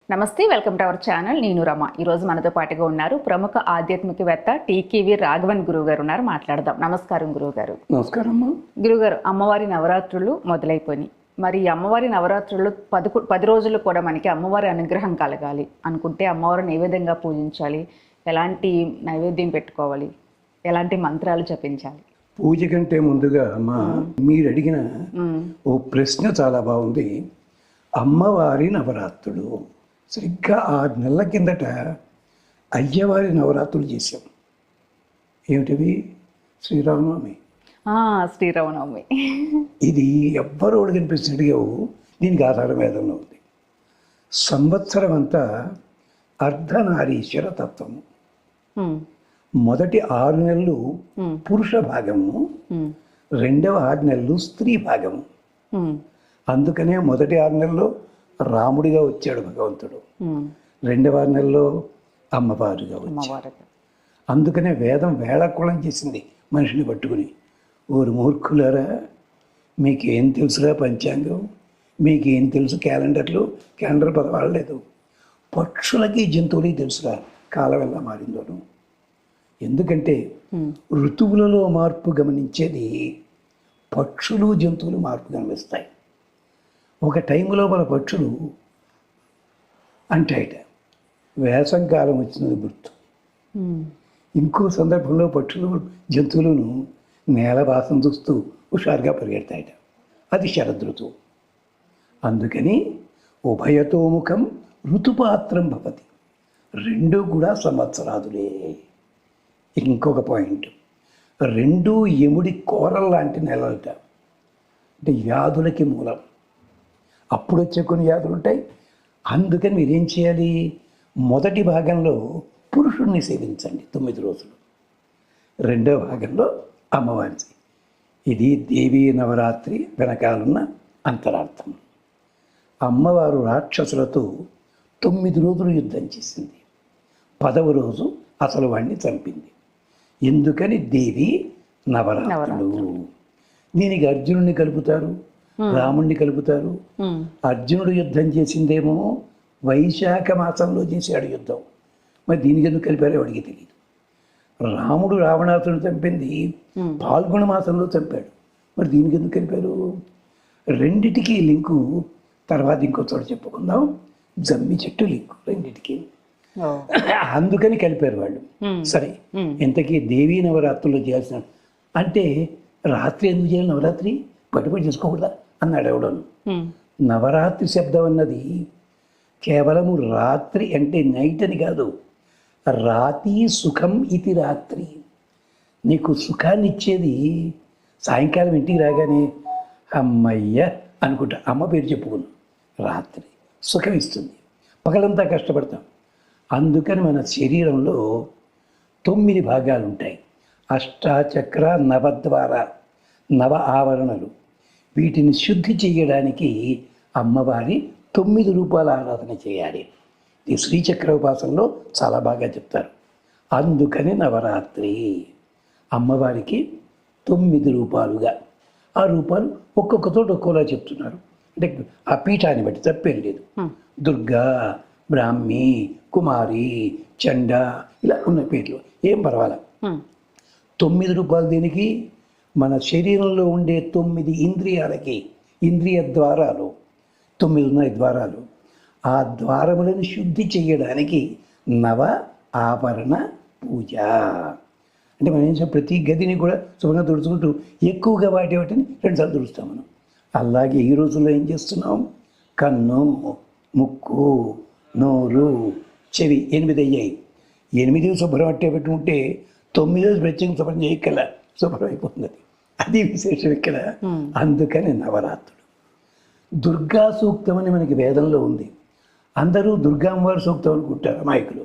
నమస్తే, welcome to our channel. నేను రమ. ఈరోజు మనతో పాటుగా ఉన్నారు ప్రముఖ ఆధ్యాత్మికవేత్త టీకేవి రాఘవన్ గురువు గారు ఉన్నారు. మాట్లాడదాం. నమస్కారం గురువుగారు. నమస్కారం అమ్మా. గురువుగారు, అమ్మవారి నవరాత్రులు మొదలైపోయినాయి. మరి ఈ అమ్మవారి నవరాత్రులు 10 రోజులు కూడా మనకి అమ్మవారి అనుగ్రహం కలగాలి అనుకుంటే అమ్మవారిని ఏ విధంగా పూజించాలి, ఎలాంటి నైవేద్యం పెట్టుకోవాలి, ఎలాంటి మంత్రాలు జపించాలి? పూజ కంటే ముందుగా అమ్మా, మీరు అడిగిన ఓ ప్రశ్న చాలా బాగుంది. అమ్మవారి నవరాత్రులు సరిగ్గా 6 నెలల కిందట అయ్యవారి నవరాత్రులు చేశాం. ఏమిటివి? శ్రీరామనవమి. శ్రీరామనవమి. ఇది ఎవ్వరు కనిపిస్తున్నట్టుగావు. దీనికి ఆధారం వేదంలో ఉంది. సంవత్సరం అంతా అర్ధనారీశ్వర తత్వము. మొదటి 6 నెలలు పురుష భాగము, రెండవ 6 నెలలు స్త్రీ భాగము. అందుకనే మొదటి 6 నెలల్లో రాముడిగా వచ్చాడు భగవంతుడు, రెండవ 6 నెలల్లో అమ్మవారుగా వచ్చాడు. అందుకనే వేదం వేళాకోళం చేసింది మనిషిని పట్టుకుని. ఓరు మూర్ఖులారా, మీకేం తెలుసురా పంచాంగం, మీకేం తెలుసు క్యాలెండర్ పదవాడలేదు. పక్షులకి జంతువులకి తెలుసురా కాలం ఎలా మారిందోను. ఎందుకంటే ఋతువులలో మార్పు గమనించేది పక్షులు, జంతువులు మార్పు గమనిస్తాయి. ఒక టైంలో మన పక్షులు అంటాయట వేసంకాలం వచ్చినది గుర్తు. ఇంకో సందర్భంలో పక్షులు, జంతువులను నేల వాసన చూస్తూ హుషారుగా పరిగెడతాయట. అది శరదృతువు. అందుకని ఉభయతోముఖం ఋతుపాత్రం భవతి. రెండూ కూడా సంవత్సరాదులే. ఇంకొక పాయింట్, 2 యముడి కోరల లాంటి నెలలట. అంటే వ్యాధులకి మూలం. అప్పుడు వచ్చే కొన్ని వ్యాధులు ఉంటాయి. అందుకని మీరేం చేయాలి? మొదటి భాగంలో పురుషుణ్ణి సేవించండి 9 రోజులు, రెండవ భాగంలో అమ్మవారి. ఇది దేవీ నవరాత్రి వెనకాలన్న అంతరార్థం. అమ్మవారు రాక్షసులతో 9 రోజులు యుద్ధం చేసింది. 10వ రోజు అసలు వాడిని చంపింది. ఎందుకని దేవి నవరాత్రులు. దీనికి అర్జునుడిని కలుపుతారు, రాముణ్ణి కలుపుతారు. అర్జునుడు యుద్ధం చేసిందేమో వైశాఖ మాసంలో చేశాడు యుద్ధం. మరి దీనికి ఎందుకు కలిపారో వాడికి తెలియదు. రాముడు రావణాసురుని చంపింది పాల్గొన మాసంలో చంపాడు. మరి దీనికి ఎందుకు కలిపారు? రెండిటికి లింకు తర్వాత ఇంకో చోట చెప్పుకుందాం. జమ్మి చెట్టు లింకు రెండిటికి. అందుకని కలిపారు వాళ్ళు. సరే, ఇంతకీ దేవీ నవరాత్రుల్లో చేయాల్సిన అంటే రాత్రి ఎందుకు చేయాలి? నవరాత్రి పట్టుబడి చేసుకోకూడదా అన్నాడు ఎవడను. నవరాత్రి శబ్దం అన్నది కేవలము రాత్రి అంటే నైట్ అని కాదు. రాతి సుఖం ఇది రాత్రి. నీకు సుఖాన్ని ఇచ్చేది సాయంకాలం ఇంటికి రాగానే అమ్మయ్య అనుకుంటా అమ్మ పేరు చెప్పుకున్నాం. రాత్రి సుఖం ఇస్తుంది, పగలంతా కష్టపడతాం. అందుకని మన శరీరంలో 9 భాగాలు ఉంటాయి. అష్టాచక్ర, నవద్వార, నవ ఆవరణలు. వీటిని శుద్ధి చేయడానికి అమ్మవారి 9 రూపాల ఆరాధన చేయాలి. ఈ శ్రీచక్ర ఉపాసనలో చాలా బాగా చెప్తారు. అందుకని నవరాత్రి అమ్మవారికి 9 రూపాలుగా. ఆ రూపాలు ఒక్కొక్క చోట ఒక్కోలా చెప్తున్నారు. అంటే ఆ పీఠాన్ని బట్టి తప్పేం లేదు. దుర్గా, బ్రాహ్మి, కుమారి, చండ ఇలా ఉన్న పేర్లు ఏం పర్వాలా. 9 రూపాయలు దీనికి. మన శరీరంలో ఉండే 9 ఇంద్రియాలకి ఇంద్రియ ద్వారాలు 9 ఉన్నాయి ద్వారాలు. ఆ ద్వారములను శుద్ధి చేయడానికి నవ ఆభరణ పూజ. అంటే మనం ఏం చేస్తాం, ప్రతి గదిని కూడా శుభ్రంగా తుడుచుకుంటూ ఎక్కువగా వాటిని 2 సార్లు తుడుస్తాం మనం. అలాగే ఈ రోజుల్లో ఏం చేస్తున్నాం? కన్ను, ముక్కు, నోరు, చెవి 8 అయ్యాయి. 8 శుభ్రం అట్టే పెట్టుకుంటే 9 ప్రత్యేకం శుభ్రం చేయగల శుభ్రం అయిపోతుంది. అది విశేషం ఇక్కడ. అందుకని నవరాత్రులు. దుర్గా సూక్తం అని మనకి వేదంలో ఉంది. అందరూ దుర్గా అమ్మవారి సూక్తం అనుకుంటారు అమాయకులు.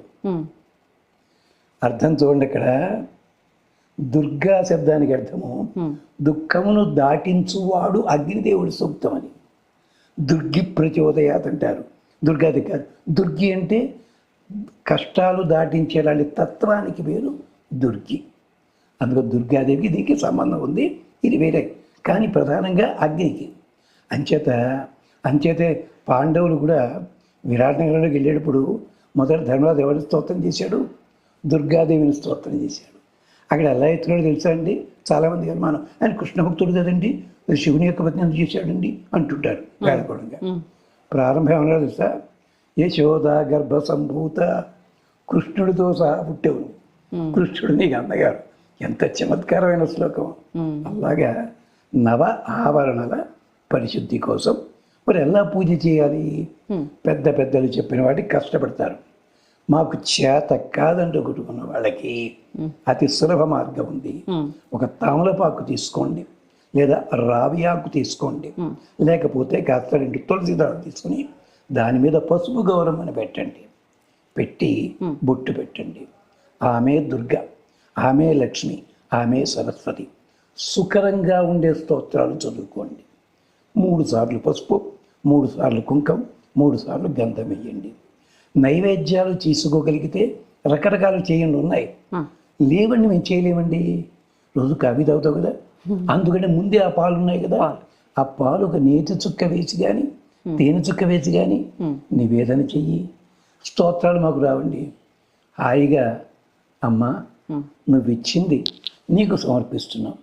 అర్థం చూడండి. ఇక్కడ దుర్గా శబ్దానికి అర్థము దుఃఖమును దాటించువాడు అగ్నిదేవుడి సూక్తం అని. దుర్గి ప్రచోదయాత్ అంటారు. దుర్గాది కాదు. దుర్గి అంటే కష్టాలు దాటించేలాంటి తత్వానికి పేరు దుర్గి. అందులో దుర్గాదేవికి దీనికి సంబంధం ఉంది. ఇది వేరే, కానీ ప్రధానంగా అగ్నికి. అంచేతే పాండవులు కూడా విరాటనగరంలోకి వెళ్ళేటప్పుడు మొదట ధర్మరాజు ఎవరిని స్తోత్రం చేశాడు? దుర్గాదేవిని స్తోత్రం చేశాడు. అక్కడ ఎలా ఎత్తున్నాడో తెలుసా అండి? చాలామంది అనుమానం, ఆయన కృష్ణ భక్తుడు కదండి, శివుని యొక్క పత్ని ఎందుకు చేశాడండి అంటుంటారు వేళకోడంగా. ప్రారంభం ఏమన్నా తెలుసా? యశోద గర్భ సంభూత, కృష్ణుడితో సహా పుట్టేవు, కృష్ణుడు నీకు అన్నగారు. ఎంత చమత్కారమైన శ్లోకం. అలాగా నవ ఆవరణల పరిశుద్ధి కోసం మరి ఎలా పూజ చేయాలి? పెద్ద పెద్దలు చెప్పిన వాటికి కష్టపడతారు. మాకు చేత కాదంటూ కొట్టుకున్న వాళ్ళకి అతి సులభ మార్గం ఉంది. ఒక తామలపాకు తీసుకోండి, లేదా రావి ఆకు తీసుకోండి, లేకపోతే కాస్త 2 తులసి దళాలు తీసుకుని దాని మీద పసుపు గౌరవం అని పెట్టండి. పెట్టి బొట్టు పెట్టండి. ఆమె దుర్గ, ఆమె లక్ష్మి, ఆమె సరస్వతి. సుకరంగా ఉండే స్తోత్రాలు చదువుకోండి. 3 సార్లు పసుపు, 3 సార్లు కుంకం, 3 సార్లు గంధం వేయండి. నైవేద్యాలు చేసుకోగలిగితే రకరకాలు చేయండి, ఉన్నాయి. లేవండి మేము చేయలేమండి, రోజు కాఫీ తాగుతావు కదా, అందుకని ముందే ఆ పాలు ఉన్నాయి కదా, ఆ పాలు ఒక నేతి చుక్క వేసి కానీ తేనె చుక్క వేసి కానీ నివేదన చెయ్యి. స్తోత్రాలు మాకు రావండి. హాయిగా అమ్మా నువ్వు ఇచ్చింది నీకు సమర్పిస్తున్నావు,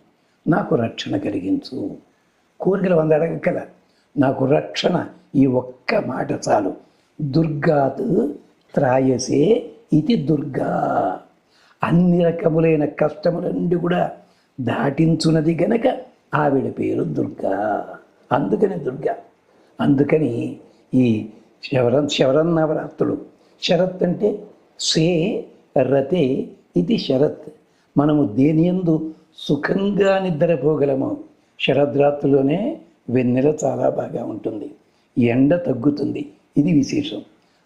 నాకు రక్షణ కలిగించు. కోరికలు 100 అడగక్కల, నాకు రక్షణ, ఈ ఒక్క మాట చాలు. దుర్గాత్ త్రాయసే ఇది దుర్గా. అన్ని రకములైన కష్టముల నుండి కూడా దాటించున్నది గనక ఆవిడ పేరు దుర్గా. అందుకని దుర్గా. అందుకని ఈ శరన్నవరాత్రులు, శరత్ అంటే సే రతే ఇది శరత్. మనము దేనియందు సుఖంగా నిద్రపోగలము. శరద్రాత్రులోనే వెన్నెల చాలా బాగా ఉంటుంది, ఎండ తగ్గుతుంది, ఇది విశేషం.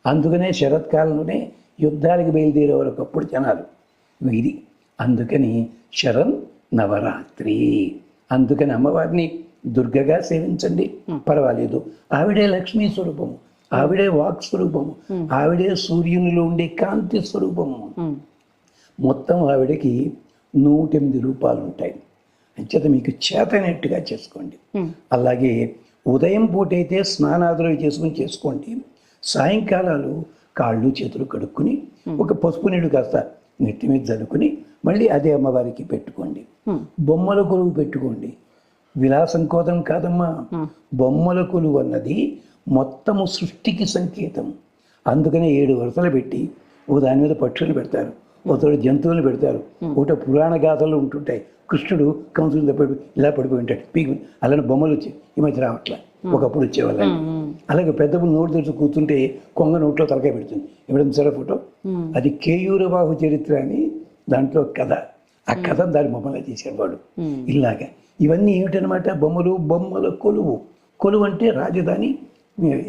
అందుకనే శరత్కాలంలోనే యుద్ధానికి బయలుదేరేవారు ఒకప్పుడు జనాలు. ఇది అందుకని శరణ్ నవరాత్రి. అందుకని అమ్మవారిని దుర్గగా సేవించండి, పర్వాలేదు. ఆవిడే లక్ష్మీ స్వరూపము, ఆవిడే వాక్ స్వరూపము, ఆవిడే సూర్యునిలో ఉండే కాంతి స్వరూపము. మొత్తం ఆవిడకి 108 రూపాలు ఉంటాయి. అంచేత మీకు చేతనట్టుగా చేసుకోండి. అలాగే ఉదయం పూటైతే స్నానాదులు చేసుకోండి. సాయంకాలాలు కాళ్ళు చేతులు కడుక్కుని ఒక పసుపు నీళ్ళు కాస్త నెత్తి మీద జలుకుని మళ్ళీ అదే అమ్మవారికి పెట్టుకోండి. బొమ్మల కొలువు పెట్టుకోండి. విలాసం కోదం కాదమ్మా, బొమ్మల కొలువు అన్నది మొత్తము సృష్టికి సంకేతం. అందుకనే 7 వరుసలు పెట్టి ఓ దాని మీద పక్షులు పెడతారు, ఒకటి జంతువులు పెడతారు, ఒకటి పురాణ గాథలు ఉంటుంటాయి. కృష్ణుడు కంసుడు ఇలా పడిపోయి ఉంటాడు, పీకి అలానే బొమ్మలు వచ్చి ఈ మధ్య రావట్లే, ఒకప్పుడు వచ్చేవాళ్ళని. అలాగే పెద్దప్పుడు నోటు తెరిచి కూర్చుంటే కొంగ నోట్లో తలకాయ పెడుతుంది. ఎప్పుడైనా సరే ఫోటో, అది కేయూరబాహు చరిత్ర అని దాంట్లో కథ. ఆ కథ దాని బొమ్మలా చేశాడు వాడు. ఇలాగా ఇవన్నీ ఏమిటనమాట? బొమ్మల కొలువు. కొలువు అంటే రాజధాని,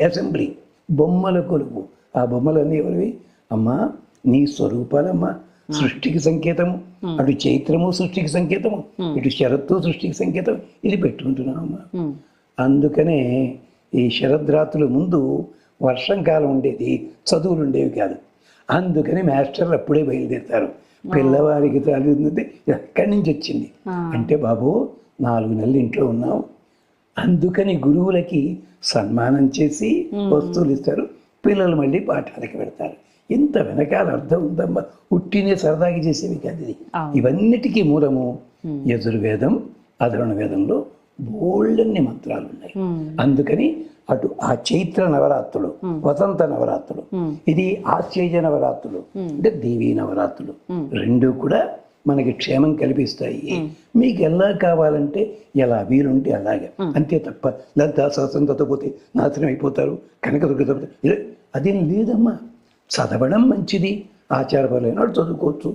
అసెంబ్లీ, బొమ్మల కొలువు. ఆ బొమ్మలన్నీ ఎవరివి? అమ్మా నీ స్వరూపాలమ్మా, సృష్టికి సంకేతము. అటు చైత్రము సృష్టికి సంకేతము, ఇటు శరత్తు సృష్టికి సంకేతం. ఇది పెట్టుకుంటున్నామమ్మా. అందుకనే ఈ శరద్రాత్రుల ముందు వర్షం కాలం ఉండేది, చదువులు ఉండేవి కాదు. అందుకని మాస్టర్లు అప్పుడే బయలుదేరుతారు. పిల్లవాడికి తల్లి ఎక్కడి నుంచి వచ్చింది అంటే, బాబు 4 నెలలు ఇంట్లో ఉన్నాం, అందుకని గురువులకి సన్మానం చేసి వస్తువులు ఇస్తారు, పిల్లలు మళ్ళీ పాఠాలకి పెడతారు. ఇంత వెనకాల అర్థం ఉందమ్మా, ఉట్టినే సరదాగా చేసేవి కాదు ఇది. ఇవన్నిటికీ మూలము యజుర్వేదం, అధర్వణ వేదంలో బోల్డన్ని మంత్రాలు ఉన్నాయి. అందుకని అటు ఆ చైత్ర నవరాత్రులు, వసంత నవరాత్రులు, ఇది ఆశ్చర్య నవరాత్రులు అంటే దేవీ నవరాత్రులు, రెండు కూడా మనకి క్షేమం కల్పిస్తాయి. మీకు ఎలా కావాలంటే ఎలా వీలుంటే అలాగే, అంతే తప్ప లలితా సహస్రంతో పోతే నాశనం అయిపోతారు, కనకదుర్గతో అదేం లేదమ్మా. చదవడం మంచిది, ఆచారపరమైన చదువుకోవచ్చు.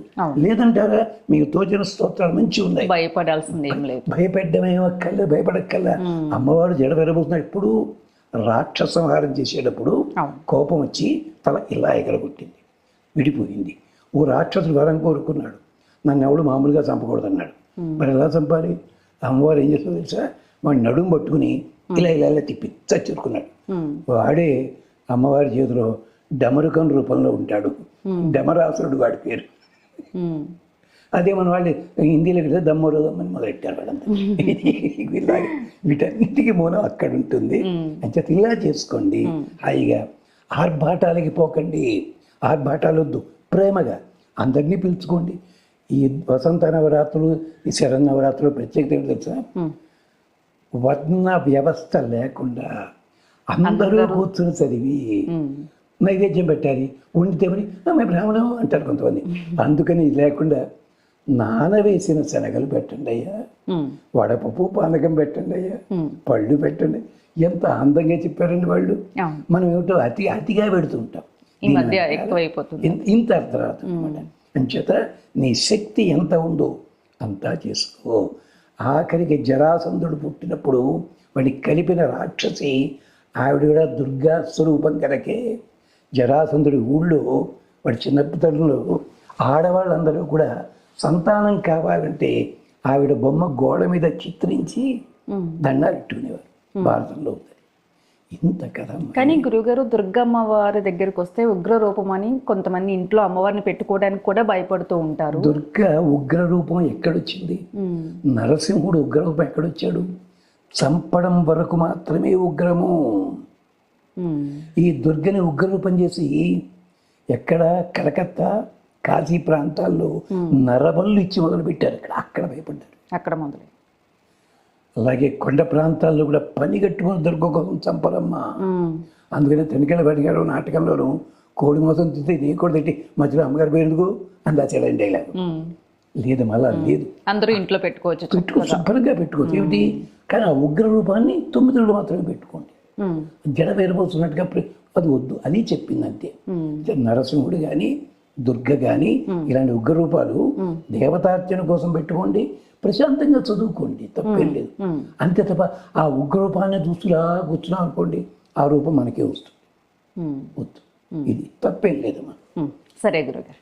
లేదంటారా మీకు తోచిన స్తోత్రాలు మంచి ఉన్నాయి, భయపడాల్సింది ఏం లేదు. భయపెట్టమేమక్కల్లా, భయపడక్కల్లా. అమ్మవారు జడ వెరబోతున్నాడు. ఇప్పుడు రాక్షస సంహారం చేసేటప్పుడు కోపం వచ్చి తల ఇలా ఎగరగొట్టింది, విడిపోయింది. ఓ రాక్షసుడు వరం కోరుకున్నాడు, నన్ను ఎవడు మామూలుగా చంపకూడదన్నాడు. మరి ఎలా చంపాలి? అమ్మవారు ఏం చేస్తుందో తెలుసా? వాడు నడుము పట్టుకుని ఇలా ఇలా ఇలా తిప్పి చచ్చురుకున్నాడు. వాడే అమ్మవారి చేతిలో డమరుకం రూపంలో ఉంటాడు, డమరాసురుడు వాడి పేరు. అదే మన వాళ్ళు హిందీలో కదా దమ్మరోదం అని మొదలెట్టారు వాళ్ళంతా. వీటన్నిటికీ మూలం అక్కడ ఉంటుంది. అంచేత ఇలా చేసుకోండి హాయిగా. ఆర్భాటాలకి పోకండి, ఆర్భాటాలు వద్దు, ప్రేమగా అందరినీ పిలుచుకోండి. ఈ వసంత నవరాత్రులు, ఈ శరన్నవరాత్రులు ప్రత్యేకత ఏంటో తెలుసా? వర్ణ వ్యవస్థ లేకుండా అందరూ కూర్చుని చదివి నైవేద్యం పెట్టాలి, వండితే మరి మేము బ్రాహ్మణం అంటారు కొంతమంది. అందుకని లేకుండా నానవేసిన శనగలు పెట్టండి అయ్యా, వడపప్పు పానకం పెట్టండి అయ్యా, పళ్ళు పెట్టండి. ఎంత అందంగా చెప్పారండి వాళ్ళు. మనం ఏమిటో అతిగా పెడుతుంటాం, ఇంత అర్థరాత్రం అనమాట. అంచేత నీ శక్తి ఎంత ఉందో అంతా చేసుకో. ఆఖరికి జరాసంధుడు పుట్టినప్పుడు వాడికి కలిపిన రాక్షసి ఆవిడ కూడా దుర్గా స్వరూపం కనుకే జరాసంధుడి ఊళ్ళో వాడి చిన్నపితల్లో ఆడవాళ్ళందరూ కూడా సంతానం కావాలంటే ఆవిడ బొమ్మ గోడ మీద చిత్రించి దండాలు పెట్టుకునేవారు. భారతంలో ఇంత కథ. కానీ గురుగారు, దుర్గమ్మ వారి దగ్గరికి వస్తే ఉగ్ర రూపం అని కొంతమంది ఇంట్లో అమ్మవారిని పెట్టుకోవడానికి కూడా భయపడుతూ ఉంటారు. దుర్గ ఉగ్ర రూపం ఎక్కడొచ్చింది? నరసింహుడు ఉగ్ర రూపం ఎక్కడొచ్చాడు? చంపడం వరకు మాత్రమే ఉగ్రము. ఈ దుర్గని ఉగ్రరూపం చేసి ఎక్కడ కలకత్తా, కాశీ ప్రాంతాల్లో నరబళ్ళు ఇచ్చి మొదలుపెట్టారు. అక్కడ భయపడ్డారు, అక్కడ మొదలు. అలాగే కొండ ప్రాంతాల్లో కూడా పని కట్టుకుని దుర్గ కోసం చంపరమ్మా. అందుకని తనికెళ్ళ పడిగారు నాటకంలోనూ కోడి మోసం తింటే నీ కూడా తిట్టి మధ్యలో అమ్మగారు పేరుకు అందాచాడని డైలాగ్ లేదు. మళ్ళా లేదు, అందరూ ఇంట్లో పెట్టుకోవచ్చు, శుభ్రంగా పెట్టుకోవచ్చు. ఏమిటి కానీ ఆ ఉగ్ర రూపాన్ని 9 రోజులు మాత్రమే పెట్టుకోండి. జడ వేరబోతున్నట్టుగా అది వద్దు, అది చెప్పింది అంతే. నరసింహుడు కానీ దుర్గ కానీ ఇలాంటి ఉగ్ర రూపాలు దేవతార్చన కోసం పెట్టుకోండి, ప్రశాంతంగా చదువుకోండి, తప్పేం లేదు. అంతే తప్ప ఆ ఉగ్ర రూపాన్ని చూస్తులా కూర్చున్నాం అనుకోండి, ఆ రూపం మనకే వస్తుంది, వద్దు. ఇది తప్పేం లేదమ్మా. సరే గురుగారు.